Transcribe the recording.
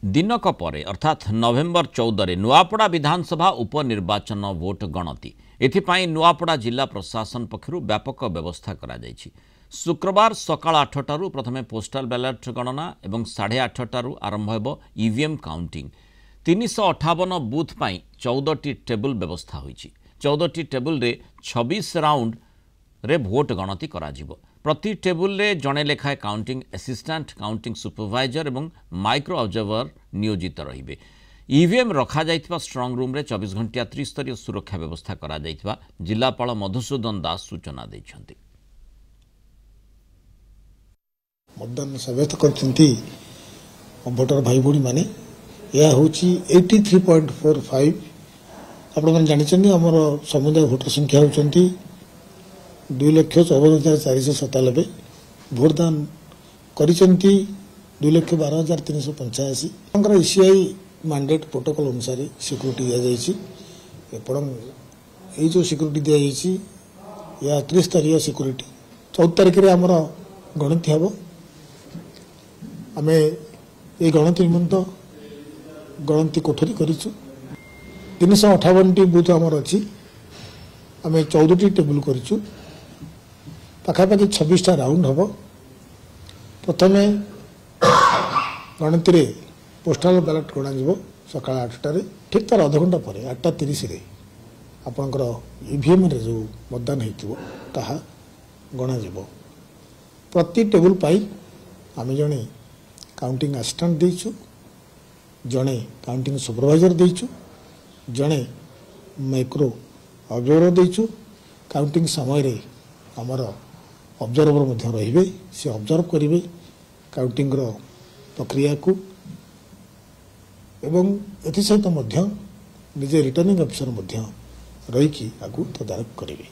दिनक पर अर्थात नवेम्बर 14 नुआपड़ा विधानसभा उपनिर्वाचन भोट गणति एथिपाई नुआपड़ा जिला प्रशासन पक्षरु व्यापक व्यवस्था करा जायछि। शुक्रवार सकाळ 8टारू प्रथमे पोस्टाल बैलेट गणना एवं 8:30 आरंभ हेबो ईवीएम काउंटिंग। 358 बूथ पाई 14टी टेबुल व्यवस्था होइछि। 14टी टेबुल रे 26 राउंड रे भोट गणति करा जिवो। प्रति टेबुल रे जणे लेखाए काउंटिंग असिस्टेंट, काउंटिंग सुपरवाइजर एवं माइक्रो ऑब्जर्वर नियोजित रहिबे। ईवीएम रखा जाइथिबा स्ट्रांग रूम रे 24 घंटिया त्रिस्तरीय सुरक्षा व्यवस्था करा जाइथिबा जिलापाल मधुसूदन दास सूचना दैछन्ति। मतदान सभ्यता करछन्ती वोटर भाई भौणी माने या होची 83.45। आपण मन जानिछन्ती हमर समुदाय भोटर संख्या होचन्ती 2,54,497। भोटदान करिसेंती 2,12,385। अंकर एसीआई मैंडेट प्रोटोकॉल अनुसार सिक्योरिटी दिया जाइछि। एपरम ए जो सिक्योरिटी दिया जाइछि या त्रिस्तरीय सिक्योरिटी 14 तारिख रे हमर गणति हबो। आमे ए गणति निमंत गणति कोठरी करिछु। 358 बूथ हमर अछि। आमे 14टी टेबुल करिछु। पाखापाखि 26टा राउंड हम। प्रथमे गणति रे पोस्टाल बैलेट गणा सकाल 8टारे ठीक तार आधा घंटा पर 8:30 रे आपणकर ईवीएम रे जो मतदान होइतिबो ताहा गणा जिवो। प्रति टेबुल पाई आमे जणे काउंटिंग असिस्टेंट देइछु, जणे काउंटिंग सुपरवाइजर देइछु, जणे माइक्रो ऑब्जर्वर देइछु। काउंटिंग समय रे हमर ऑब्जर्वर मध्य रहिबे, से ऑब्जर्व करिवे काउंटिंग रो प्रक्रिया को एवं एथि सहित मध्य निजे रिटर्निंग ऑफिसर मध्य रही कि आगु तदारक करिवे।